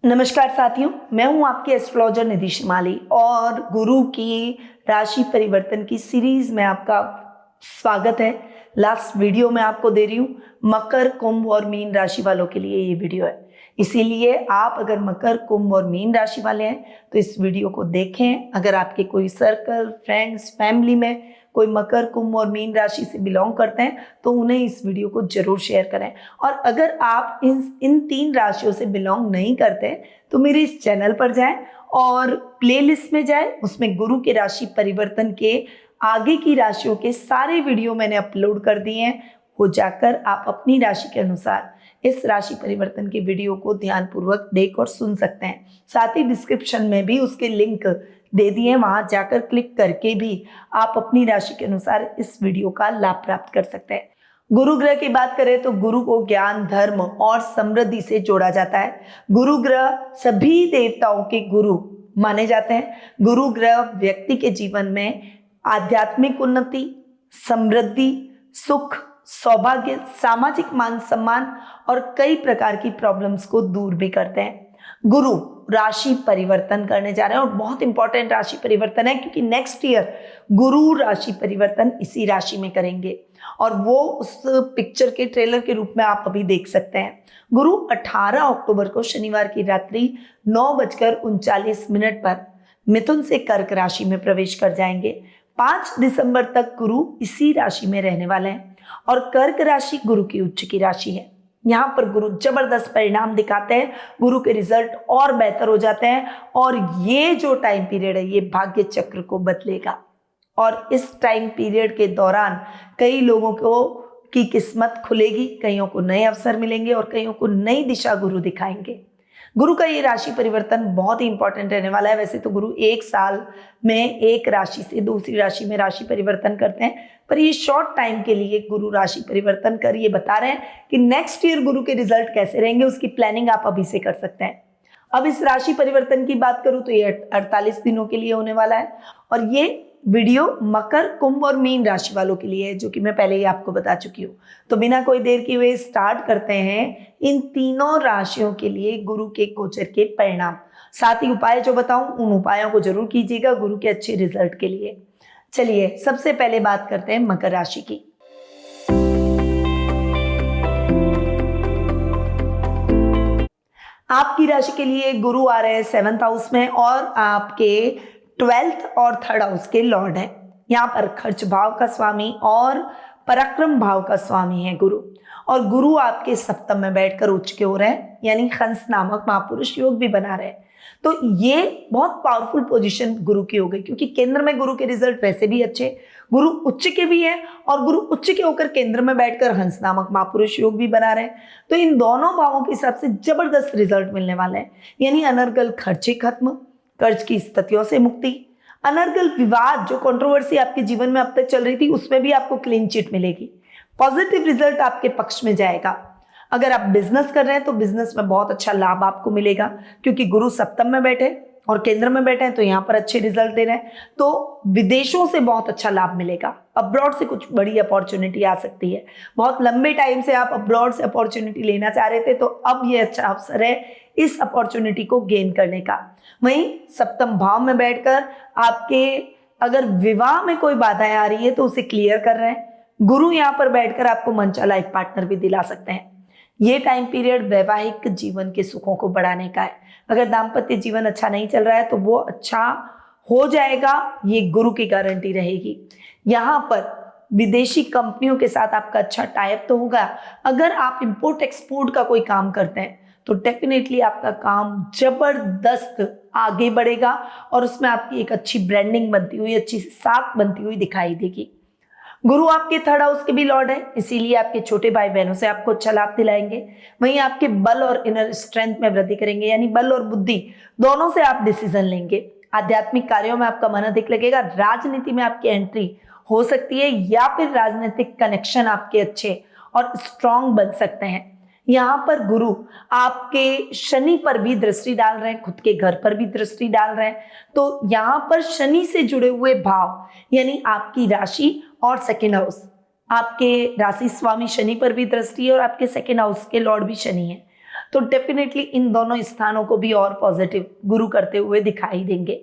नमस्कार साथियों, मैं हूं आपके एस्ट्रोलॉजर निधि शिमाली और गुरु की राशि परिवर्तन की सीरीज में आपका स्वागत है। लास्ट वीडियो में आपको दे रही हूं मकर, कुंभ और मीन राशि वालों के लिए ये वीडियो है। इसीलिए आप अगर मकर, कुंभ और मीन राशि वाले हैं तो इस वीडियो को देखें। अगर आपके कोई सर्कल, फ्रेंड्स, फैमिली में कोई मकर, कुंभ और मीन राशि से बिलोंग करते हैं तो उन्हें इस वीडियो को जरूर शेयर करें। और अगर आप इन तीन राशियों से बिलोंग नहीं करते तो मेरे इस चैनल पर जाएं और प्लेलिस्ट में जाएं, उसमें गुरु के राशि परिवर्तन के आगे की राशियों के सारे वीडियो मैंने अपलोड कर दिए हैं। वो जाकर आप अपनी राशि के अनुसार इस राशि परिवर्तन के वीडियो को ध्यानपूर्वक देख और सुन सकते हैं। साथ ही डिस्क्रिप्शन में भी उसके लिंक दे दिए हैं, वहां जाकर क्लिक करके भी आप अपनी राशि के अनुसार इस वीडियो का लाभ प्राप्त कर सकते हैं। गुरु ग्रह की बात करें तो गुरु को ज्ञान, धर्म और समृद्धि से जोड़ा जाता है। गुरु ग्रह सभी देवताओं के गुरु माने जाते हैं। गुरु ग्रह व्यक्ति के जीवन में आध्यात्मिक उन्नति, समृद्धि, सुख, सौभाग्य, सामाजिक मान सम्मान और कई प्रकार की प्रॉब्लम्स को दूर भी करते हैं। गुरु राशि परिवर्तन करने जा रहे हैं और बहुत इंपॉर्टेंट राशि परिवर्तन है, क्योंकि नेक्स्ट ईयर गुरु राशि परिवर्तन इसी राशि में करेंगे और वो उस पिक्चर के ट्रेलर के रूप में आप अभी देख सकते हैं। गुरु 18 अक्टूबर को शनिवार की रात्रि 9:39 पर मिथुन से कर्क राशि में प्रवेश कर जाएंगे। 5 दिसंबर तक गुरु इसी राशि में रहने वाले हैं और कर्क राशि गुरु की उच्च की राशि है। यहाँ पर गुरु जबरदस्त परिणाम दिखाते हैं, गुरु के रिजल्ट और बेहतर हो जाते हैं और ये जो टाइम पीरियड है ये भाग्य चक्र को बदलेगा और इस टाइम पीरियड के दौरान कई लोगों को की किस्मत खुलेगी, कईयों को नए अवसर मिलेंगे और कईयों को नई दिशा गुरु दिखाएंगे। गुरु का ये राशि परिवर्तन बहुत ही इंपॉर्टेंट रहने वाला है। वैसे तो गुरु एक साल में एक राशि से दूसरी राशि में राशि परिवर्तन करते हैं, पर ये शॉर्ट टाइम के लिए गुरु राशि परिवर्तन कर ये बता रहे हैं कि नेक्स्ट ईयर गुरु के रिजल्ट कैसे रहेंगे, उसकी प्लानिंग आप अभी से कर सकते हैं। अब इस राशि परिवर्तन की बात करूं तो ये 48 दिनों के लिए होने वाला है और ये वीडियो मकर, कुंभ और मीन राशि वालों के लिए है, जो कि मैं पहले ही आपको बता चुकी हूँ। तो बिना कोई देर किए हुए स्टार्ट करते हैं इन तीनों राशियों के लिए गुरु के गोचर के परिणाम। साथ ही उपाय जो बताऊं उन उपायों को जरूर कीजिएगा गुरु के अच्छे रिजल्ट के लिए। चलिए सबसे पहले बात करते हैं मकर राशि की। आपकी राशि के लिए गुरु आ रहे हैं 7th हाउस में और आपके 12th और 3rd हाउस के लॉर्ड हैं। यहाँ पर खर्च भाव का स्वामी और पराक्रम भाव का स्वामी है गुरु, और गुरु आपके सप्तम में बैठकर उच्च के हो रहे हैं, यानी हंस नामक महापुरुष योग भी बना रहे हैं। तो ये बहुत पावरफुल पोजीशन गुरु की हो गई, क्योंकि केंद्र में गुरु के रिजल्ट वैसे भी अच्छे, गुरु उच्च के भी हैं और गुरु उच्च के होकर केंद्र में बैठकर हंस नामक महापुरुष योग भी बना रहे हैं। तो इन दोनों भावों के हिसाब से जबरदस्त रिजल्ट मिलने वाले हैं, यानी अनर्गल खर्चे खत्म, कर्ज की स्थितियों से मुक्ति, अनर्गल विवाद जो कंट्रोवर्सी आपके जीवन में अब तक चल रही थी उसमें भी आपको क्लीन चिट मिलेगी। पॉजिटिव रिजल्ट आपके पक्ष में जाएगा। अगर आप बिजनेस कर रहे हैं तो बिजनेस में बहुत अच्छा लाभ आपको मिलेगा, क्योंकि गुरु सप्तम में बैठे और केंद्र में बैठे हैं तो यहाँ पर अच्छे रिजल्ट दे रहे हैं। तो विदेशों से बहुत अच्छा लाभ मिलेगा, अब्रॉड से कुछ बड़ी अपॉर्चुनिटी आ सकती है। बहुत लंबे टाइम से आप अब्रॉड से अपॉर्चुनिटी लेना चाह रहे थे तो अब ये अच्छा अवसर है इस अपॉर्चुनिटी को गेन करने का। वहीं सप्तम भाव में बैठकर आपके अगर विवाह में कोई बाधाएं आ रही है तो उसे क्लियर कर रहे हैं गुरु। यहाँ पर बैठकर आपको मनचाहा लाइफ पार्टनर भी दिला सकते हैं। ये टाइम पीरियड वैवाहिक जीवन के सुखों को बढ़ाने का है। अगर दाम्पत्य जीवन अच्छा नहीं चल रहा है तो वो अच्छा हो जाएगा, ये गुरु की गारंटी रहेगी। यहाँ पर विदेशी कंपनियों के साथ आपका अच्छा टाइप तो होगा। अगर आप इंपोर्ट एक्सपोर्ट का कोई काम करते हैं तो डेफिनेटली आपका काम जबरदस्त आगे बढ़ेगा और उसमें आपकी एक अच्छी ब्रांडिंग बनती हुई, अच्छी साख बनती हुई दिखाई देगी। गुरु आपके 3rd हाउस के भी लॉर्ड है, इसीलिए आपके छोटे भाई बहनों से आपको अच्छा लाभ दिलाएंगे। वहीं आपके बल और इनर स्ट्रेंथ में वृद्धि करेंगे, यानी बल और बुद्धि दोनों से आप डिसीजन लेंगे। आध्यात्मिक कार्यों में आपका मन अधिक लगेगा। राजनीति में आपकी एंट्री हो सकती है या फिर राजनीतिक कनेक्शन आपके अच्छे और स्ट्रांग बन सकते हैं। यहाँ पर गुरु आपके शनि पर भी दृष्टि डाल रहे हैं, खुद के घर पर भी दृष्टि डाल रहे हैं। तो यहाँ पर शनि से जुड़े हुए भाव, यानी आपकी राशि और 2nd हाउस, आपके राशि स्वामी शनि पर भी दृष्टि है और आपके 2nd हाउस के लॉर्ड भी शनि है। तो डेफिनेटली इन दोनों स्थानों को भी और पॉजिटिव गुरु करते हुए दिखाई देंगे।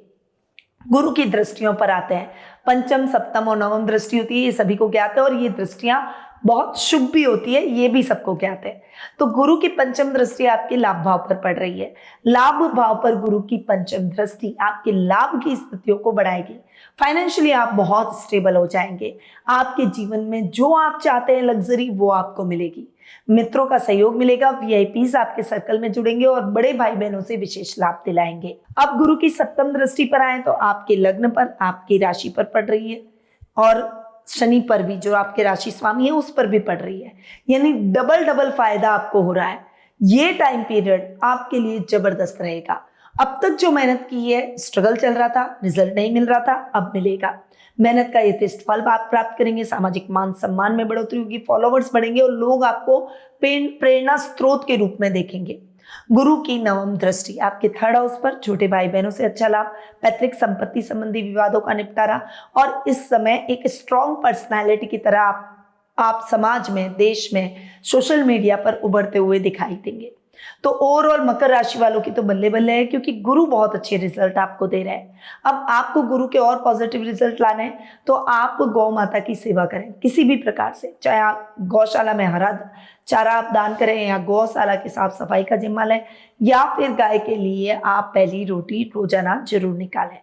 गुरु की दृष्टियों पर आते हैं। पंचम, सप्तम और नवम दृष्टि होती है, ये सभी को ज्ञात है और ये दृष्टियां बहुत शुभ भी होती है, ये भी सबको ज्ञात है। तो गुरु की पंचम दृष्टि आपके लाभ भाव पर पड़ रही है। लाभ भाव पर गुरु की पंचम दृष्टि आपके लाभ की स्थितियों को बढ़ाएगी। फाइनेंशियली आप बहुत स्टेबल हो जाएंगे। आपके जीवन में जो आप चाहते हैं लग्जरी वो आपको मिलेगी। मित्रों का सहयोग मिलेगा, वीआईपीज आपके सर्कल में जुड़ेंगे और बड़े भाई बहनों से विशेष लाभ दिलाएंगे। अब गुरु की सप्तम दृष्टि पर आए तो आपके लग्न पर, आपकी राशि पर पड़ रही है और शनि पर भी, जो आपके राशि स्वामी है, उस पर भी पड़ रही है। यानी डबल फायदा आपको हो रहा है। ये टाइम पीरियड आपके लिए जबरदस्त रहेगा। अब तक जो मेहनत की है, स्ट्रगल चल रहा था, रिजल्ट नहीं मिल रहा था, अब मिलेगा। मेहनत का यथेष्ट फल आप प्राप्त करेंगे। सामाजिक मान सम्मान में बढ़ोतरी होगी, फॉलोवर्स बढ़ेंगे और लोग आपको प्रेरणा स्रोत के रूप में देखेंगे। गुरु की नवम दृष्टि आपके थर्ड हाउस पर, छोटे भाई बहनों से अच्छा लाभ, पैतृक संपत्ति संबंधी विवादों का निपटारा और इस समय एक स्ट्रॉन्ग पर्सनालिटी की तरह आप समाज में, देश में, सोशल मीडिया पर उभरते हुए दिखाई देंगे। तो ओवरऑल मकर राशि वालों की तो बल्ले बल्ले है, क्योंकि गुरु बहुत अच्छे रिजल्ट आपको दे रहे हैं। अब आपको गुरु के और पॉजिटिव रिजल्ट लाने हैं तो आप गौ माता की सेवा करें किसी भी प्रकार से, चाहे आप गौशाला में हरा चारा आप दान करें या गौशाला की साफ सफाई का जिम्मा लें या फिर गाय के लिए आप पहली रोटी रोजाना जरूर निकालें।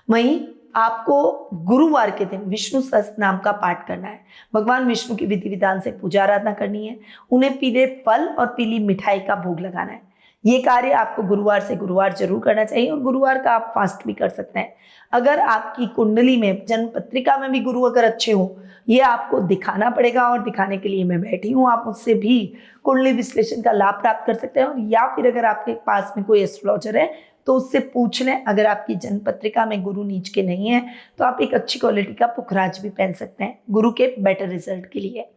वहीं आपको गुरुवार के दिन विष्णु सहस्त्र नाम का पाठ करना है। भगवान विष्णु की विधि विधान से पूजा आराधना करनी है। उन्हें पीले फल और पीली मिठाई का भोग लगाना है। ये कार्य आपको गुरुवार से गुरुवार जरूर करना चाहिए और गुरुवार का आप फास्ट भी कर सकते हैं। अगर आपकी कुंडली में, जन्म पत्रिका में भी गुरु अगर अच्छे हो, ये आपको दिखाना पड़ेगा और दिखाने के लिए मैं बैठी हूँ। आप मुझसे भी कुंडली विश्लेषण का लाभ प्राप्त कर सकते हैं और या फिर अगर आपके पास में कोई एस्ट्रोलॉजर है तो उससे पूछ लें। अगर आपकी जन्म पत्रिका में गुरु नीच के नहीं है तो आप एक अच्छी क्वालिटी का पुखराज भी पहन सकते हैं गुरु के बेटर रिजल्ट के लिए।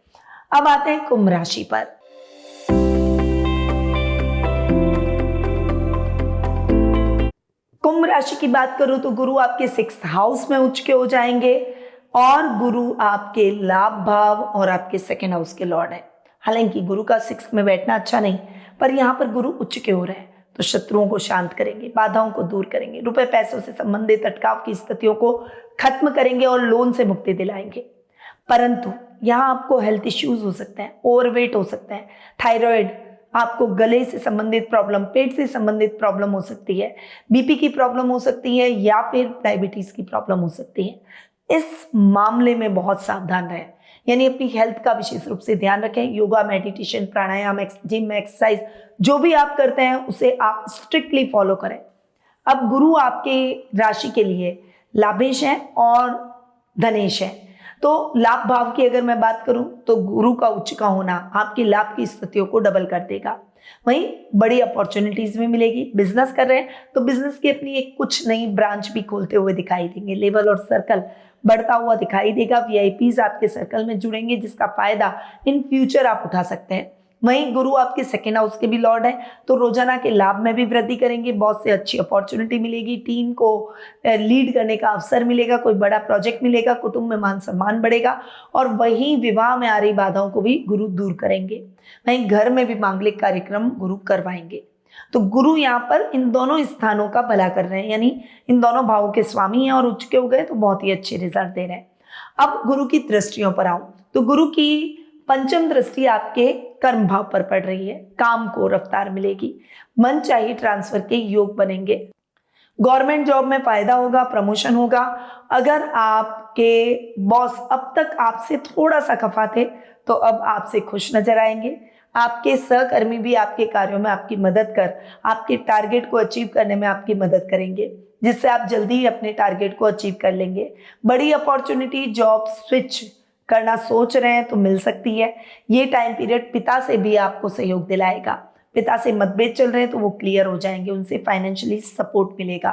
अब आते हैं कुंभ राशि पर। कुंभ राशि की बात करूं तो गुरु आपके 6th हाउस में उच्च के हो जाएंगे और गुरु आपके लाभ भाव और आपके 2nd हाउस के लॉर्ड है। हालांकि गुरु का 6th में बैठना अच्छा नहीं, पर यहाँ पर गुरु उच्च के हो रहे हैं तो शत्रुओं को शांत करेंगे, बाधाओं को दूर करेंगे, रुपए पैसों से संबंधित अटकाव की स्थितियों को खत्म करेंगे और लोन से मुक्ति दिलाएंगे। परंतु यहाँ आपको हेल्थ इश्यूज हो सकते हैं, ओवरवेट हो सकते हैं, थायराइड, आपको गले से संबंधित प्रॉब्लम, पेट से संबंधित प्रॉब्लम हो सकती है, बीपी की प्रॉब्लम हो सकती है या फिर डायबिटीज की प्रॉब्लम हो सकती है। इस मामले में बहुत सावधान रहें, यानी अपनी हेल्थ का विशेष रूप से ध्यान रखें। योगा, मेडिटेशन, प्राणायाम, जिम, एक्सरसाइज जो भी आप करते हैं उसे आप स्ट्रिक्टली फॉलो करें। अब गुरु आपके राशि के लिए लाभेश है और धनेश है। तो लाभ भाव की अगर मैं बात करूं तो गुरु का उच्च का होना आपकी लाभ की स्थितियों को डबल कर देगा। वहीं बड़ी अपॉर्चुनिटीज भी मिलेगी। बिजनेस कर रहे हैं तो बिजनेस की अपनी एक कुछ नई ब्रांच भी खोलते हुए दिखाई देंगे। लेवल और सर्कल बढ़ता हुआ दिखाई देगा। वीआईपीज आपके सर्कल में जुड़ेंगे जिसका फायदा इन फ्यूचर आप उठा सकते हैं। वहीं गुरु आपके 2nd हाउस के भी लॉर्ड है तो रोजाना के लाभ में भी वृद्धि करेंगे। बहुत से अच्छी अपॉर्चुनिटी मिलेगी, टीम को लीड करने का अवसर मिलेगा, कोई बड़ा प्रोजेक्ट मिलेगा, कुटुंब में मान सम्मान बढ़ेगा और वहीं विवाह में आ रही बाधाओं को भी गुरु दूर करेंगे। वहीं घर में भी मांगलिक कार्यक्रम गुरु करवाएंगे। तो गुरु यहाँ पर इन दोनों स्थानों का भला कर रहे हैं, यानी इन दोनों भावों के स्वामी हैं और उच्च के हो गए तो बहुत ही अच्छे रिजल्ट दे रहे हैं। अब गुरु की दृष्टियों पर आऊं तो गुरु की पंचम दृष्टि आपके कर्म भाव पर पड़ रही है। काम को रफ्तार मिलेगी, मन चाहिए ट्रांसफर के योग बनेंगे, गवर्नमेंट जॉब में फायदा होगा, प्रमोशन होगा। अगर आपके बॉस अब तक आपसे थोड़ा सा खफा थे तो अब आपसे खुश नजर आएंगे। आपके सहकर्मी भी आपके कार्यों में आपकी मदद कर आपके टारगेट को अचीव करने में आपकी मदद करेंगे, जिससे आप जल्दी ही अपने टारगेट को अचीव कर लेंगे। बड़ी अपॉर्चुनिटी, जॉब स्विच करना सोच रहे हैं तो मिल सकती है। ये टाइम पीरियड पिता से भी आपको सहयोग दिलाएगा। पिता से मतभेद चल रहे हैं तो वो क्लियर हो जाएंगे, उनसे फाइनेंशियली सपोर्ट मिलेगा।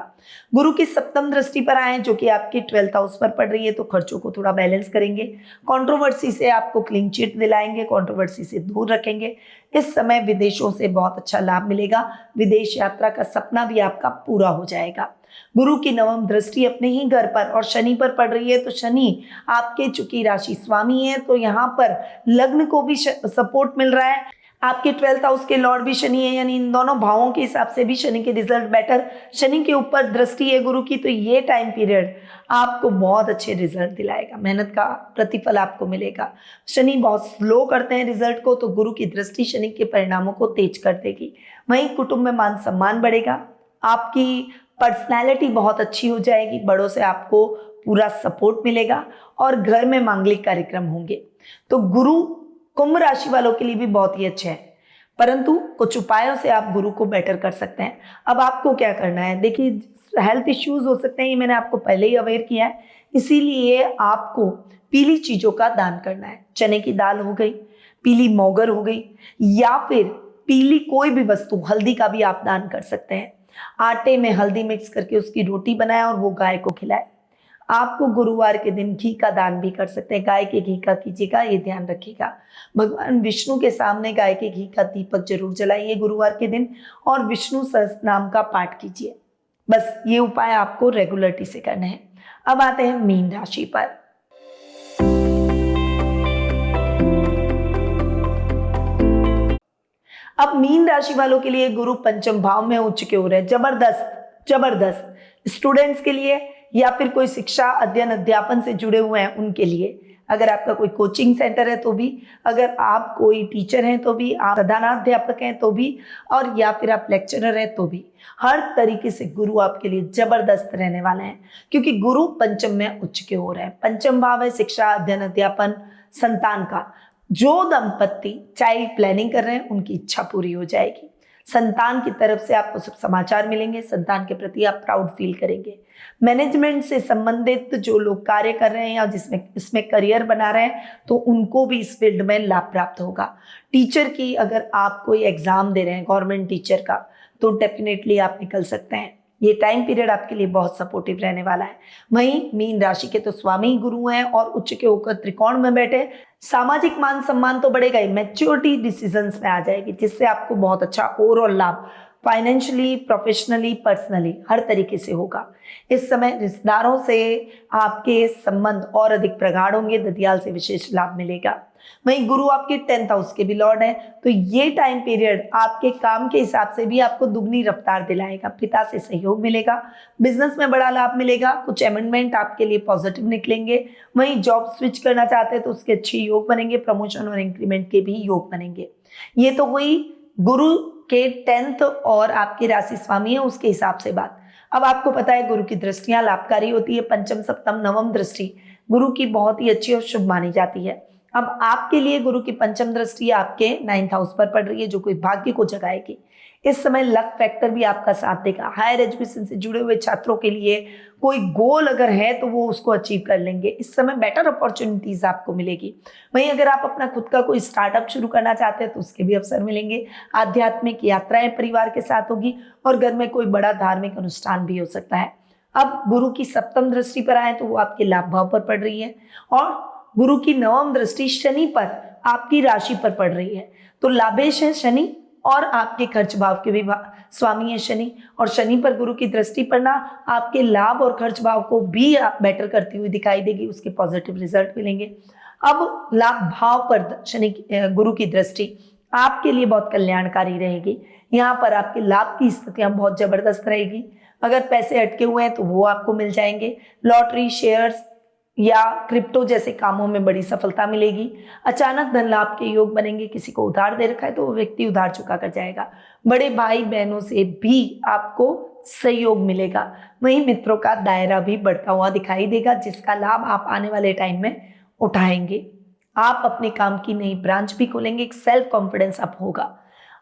गुरु की सप्तम दृष्टि पर आए जो कि आपके 12th हाउस पर पड़ रही है तो खर्चों को थोड़ा बैलेंस करेंगे। कंट्रोवर्सी से आपको क्लीन चिट दिलाएंगे, कंट्रोवर्सी से दूर रखेंगे। इस समय विदेशों से बहुत अच्छा लाभ मिलेगा। विदेश यात्रा का सपना भी आपका पूरा हो जाएगा। गुरु की नवम दृष्टि अपने ही घर पर और शनि पर पड़ रही है तो शनि आपके चूंकि राशि स्वामी है तो यहाँ पर लग्न को भी सपोर्ट मिल रहा है। आपके 12th हाउस के लॉर्ड भी शनि है, यानी इन दोनों भावों के हिसाब से भी शनि के रिजल्ट बेटर। शनि के ऊपर दृष्टि है गुरु की, तो ये टाइम पीरियड आपको बहुत अच्छे रिजल्ट दिलाएगा, मेहनत का प्रतिफल आपको मिलेगा। शनि बहुत स्लो करते हैं रिजल्ट को, तो गुरु की दृष्टि शनि के परिणामों को तेज कर देगी। वहीं कुटुंब में मान सम्मान बढ़ेगा, आपकी पर्सनैलिटी बहुत अच्छी हो जाएगी, बड़ों से आपको पूरा सपोर्ट मिलेगा और घर में मांगलिक कार्यक्रम होंगे। तो गुरु कुंभ राशि वालों के लिए भी बहुत ही अच्छा है, परंतु कुछ उपायों से आप गुरु को बेटर कर सकते हैं। अब आपको क्या करना है, देखिए हेल्थ इश्यूज हो सकते हैं, ये मैंने आपको पहले ही अवेयर किया है, इसीलिए आपको पीली चीजों का दान करना है। चने की दाल हो गई, पीली मोगर हो गई, या फिर पीली कोई भी वस्तु, हल्दी का भी आप दान कर सकते हैं। आटे में हल्दी मिक्स करके उसकी रोटी बनाए और वो गाय को खिलाए। आपको गुरुवार के दिन घी का दान भी कर सकते हैं, गाय के घी का कीजिएगा, ये ध्यान रखिएगा। भगवान विष्णु के सामने गाय के घी का दीपक जरूर जलाइए गुरुवार के दिन, और विष्णु सहस्त्र नाम का पाठ कीजिए। बस ये उपाय आपको रेगुलरिटी से करने हैं। अब आते हैं मीन राशि पर। अब मीन राशि वालों के लिए गुरु पंचम भाव में उच्च की ओर है, जबरदस्त जबरदस्त। स्टूडेंट्स के लिए या फिर कोई शिक्षा अध्ययन अध्यापन से जुड़े हुए हैं उनके लिए, अगर आपका कोई कोचिंग सेंटर है तो भी, अगर आप कोई टीचर हैं तो भी, आप प्रधानाध्यापक हैं तो भी, और या फिर आप लेक्चरर हैं तो भी, हर तरीके से गुरु आपके लिए जबरदस्त रहने वाले हैं, क्योंकि गुरु पंचम में उच्च की ओर है। पंचम भाव है शिक्षा अध्ययन अध्यापन संतान का। जो दंपत्ति चाइल्ड प्लानिंग कर रहे हैं उनकी इच्छा पूरी हो जाएगी। संतान की तरफ से आपको सब समाचार मिलेंगे, संतान के प्रति आप प्राउड फील करेंगे। मैनेजमेंट से संबंधित जो लोग कार्य कर रहे हैं या जिसमें इसमें करियर बना रहे हैं, तो उनको भी इस फील्ड में लाभ प्राप्त होगा। टीचर की अगर आप कोई एग्जाम दे रहे हैं गवर्नमेंट टीचर का, तो डेफिनेटली आप निकल सकते हैं। ये टाइम पीरियड आपके लिए बहुत सपोर्टिव रहने वाला है। वहीं मीन राशि के तो स्वामी गुरु हैं और उच्च के होकर त्रिकोण में बैठे, सामाजिक मान सम्मान तो बढ़ेगा ही, मैच्योरिटी डिसीजंस में आ जाएगी, जिससे आपको बहुत अच्छा ओवरऑल लाभ फाइनेंशियली, प्रोफेशनली, पर्सनली हर तरीके से होगा। इस समय रिश्तेदारों से आपके संबंध और अधिक प्रगाढ़ होंगे, ददियाल से विशेष लाभ मिलेगा। वहीं गुरु आपके 10th हाउस के भी लॉर्ड है, तो ये टाइम पीरियड आपके काम के हिसाब से भी आपको दुगनी रफ्तार दिलाएगा। पिता से सहयोग मिलेगा, बिजनेस में बड़ा लाभ मिलेगा, कुछ अमेंडमेंट आपके लिए पॉजिटिव निकलेंगे। वहीं जॉब स्विच करना चाहते हैं तो उसके अच्छे योग बनेंगे, प्रमोशन और इंक्रीमेंट के भी योग बनेंगे। ये तो हुई गुरु के 10th और आपकी राशि स्वामी है उसके हिसाब से बात। अब आपको पता है गुरु की दृष्टियां लाभकारी होती है, पंचम सप्तम नवम दृष्टि गुरु की बहुत ही अच्छी और शुभ मानी जाती है। अब आपके लिए गुरु की पंचम दृष्टि आपके 9th हाउस पर पड़ रही है, जो कोई भाग्य को जगाएगी। इस समय लक फैक्टर भी आपका साथ देगा। हायर एजुकेशन से जुड़े हुए छात्रों के लिए कोई गोल अगर है तो वो उसको अचीव कर लेंगे। इस समय बेटर अपॉर्चुनिटीज आपको मिलेगी। वहीं अगर आप अपना खुद का कोई स्टार्टअप शुरू करना चाहते हैं तो उसके भी अवसर मिलेंगे। आध्यात्मिक यात्राएं परिवार के साथ होगी और घर में कोई बड़ा धार्मिक अनुष्ठान भी हो सकता है। अब गुरु की सप्तम दृष्टि पर आए तो वो आपके लाभ भाव पर पड़ रही है, और गुरु की नवम दृष्टि शनि पर आपकी राशि पर पड़ रही है। तो लाभेश है शनि और आपके खर्च भाव के भी स्वामी है शनि, और शनि पर गुरु की दृष्टि पड़ना आपके लाभ और खर्च भाव को भी बेटर करती हुई दिखाई देगी, उसके पॉजिटिव रिजल्ट मिलेंगे। अब लाभ भाव पर शनि गुरु की दृष्टि आपके लिए बहुत कल्याणकारी रहेगी। यहाँ पर आपके लाभ की स्थितियां बहुत जबरदस्त रहेगी। अगर पैसे अटके हुए हैं तो वो आपको मिल जाएंगे। लॉटरी, शेयर्स या क्रिप्टो जैसे कामों में बड़ी सफलता मिलेगी। अचानक धन लाभ के योग बनेंगे। किसी को उधार दे रखा है तो वो व्यक्ति उधार चुका कर जाएगा। बड़े भाई बहनों से भी आपको सहयोग मिलेगा। वहीं मित्रों का दायरा भी बढ़ता हुआ दिखाई देगा, जिसका लाभ आप आने वाले टाइम में उठाएंगे। आप अपने काम की नई ब्रांच भी खोलेंगे, एक सेल्फ कॉन्फिडेंस अप होगा।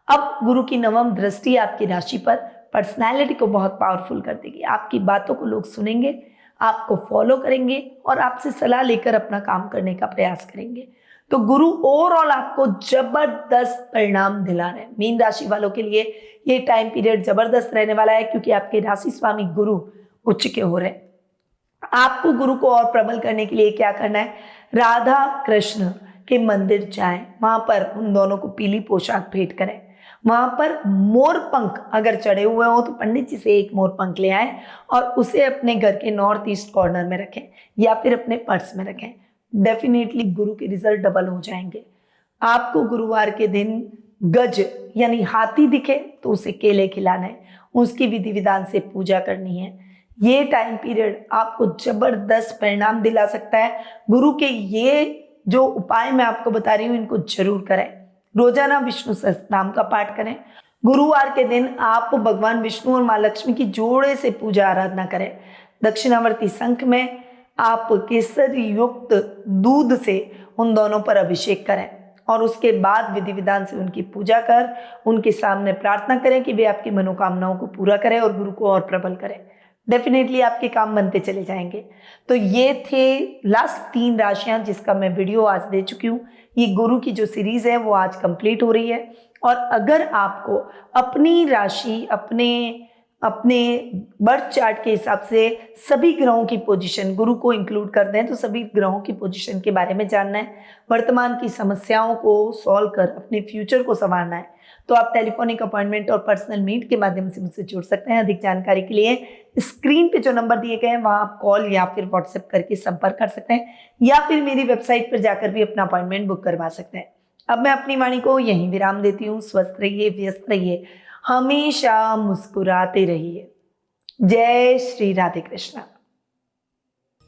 अब गुरु की नवम दृष्टि आपकी राशि पर पर्सनैलिटी को बहुत पावरफुल कर देगी। आपकी बातों को लोग सुनेंगे, आपको फॉलो करेंगे और आपसे सलाह लेकर अपना काम करने का प्रयास करेंगे। तो गुरु ओवरऑल आपको जबरदस्त परिणाम दिला रहे हैं। मीन राशि वालों के लिए ये टाइम पीरियड जबरदस्त रहने वाला है, क्योंकि आपके राशि स्वामी गुरु उच्च के हो रहे हैं। आपको गुरु को और प्रबल करने के लिए क्या करना है, राधा कृष्ण के मंदिर जाएं, वहां पर उन दोनों को पीली पोशाक भेंट करें। वहां पर मोर पंख अगर चढ़े हुए हो तो पंडित जी से एक मोर पंख ले आए और उसे अपने घर के नॉर्थ ईस्ट कॉर्नर में रखें या फिर अपने पर्स में रखें। डेफिनेटली गुरु के रिजल्ट डबल हो जाएंगे। आपको गुरुवार के दिन गज यानी हाथी दिखे तो उसे केले खिलाना है, उसकी विधि विधान से पूजा करनी है। ये टाइम पीरियड आपको जबरदस्त परिणाम दिला सकता है। गुरु के ये जो उपाय मैं आपको बता रही हूँ इनको जरूर करें। रोजाना विष्णु सहस्त्रनाम का पाठ करें। गुरुवार के दिन आप भगवान विष्णु और माँ लक्ष्मी की जोड़े से पूजा आराधना करें। दक्षिणावर्ती शंख में आप केसर युक्त दूध से उन दोनों पर अभिषेक करें और उसके बाद विधि विधान से उनकी पूजा कर उनके सामने प्रार्थना करें कि वे आपकी मनोकामनाओं को पूरा करें और गुरु को और प्रबल करें। डेफिनेटली आपके काम बनते चले जाएंगे। तो ये थे लास्ट 3 राशियां जिसका मैं वीडियो आज दे चुकी हूँ। ये गुरु की जो सीरीज है वो आज कंप्लीट हो रही है। और अगर आपको अपनी राशि अपने बर्थ चार्ट के हिसाब से सभी ग्रहों की पोजीशन, गुरु को इंक्लूड कर दें तो सभी ग्रहों की पोजीशन के बारे में जानना है, वर्तमान की समस्याओं को सॉल्व कर अपने फ्यूचर को संवारना है, तो आप टेलीफोनिक अपॉइंटमेंट और पर्सनल मीट के माध्यम से मुझसे जुड़ सकते हैं। अधिक जानकारी के लिए स्क्रीन पे जो नंबर दिए गए हैं वहां आप कॉल या फिर व्हाट्सएप करके संपर्क कर सकते हैं या फिर मेरी वेबसाइट पर जाकर भी अपना अपॉइंटमेंट बुक करवा सकते हैं। अब मैं अपनी वाणी को यहीं विराम देती हूँ। स्वस्थ रहिए, व्यस्त रहिए, हमेशा मुस्कुराते रहिए। जय श्री राधे कृष्णा।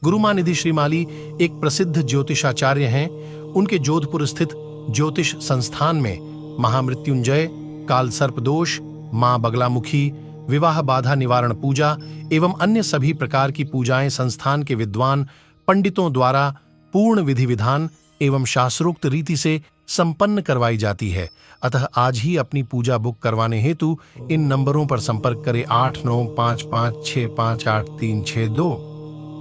गुरुमानिधि श्रीमाली एक प्रसिद्ध ज्योतिषाचार्य हैं। उनके जोधपुर स्थित ज्योतिष संस्थान में महामृत्युंजय, काल सर्प दोष, मां बगलामुखी, विवाह बाधा निवारण पूजा एवं अन्य सभी प्रकार की पूजाएं संस्थान के विद्वान पंडितों द्वारा पूर्ण विधि विधान एवं शास्त्रोक्त रीति से संपन्न करवाई जाती है। अतः आज ही अपनी पूजा बुक करवाने हेतु इन नंबरों पर संपर्क करें 8955658362।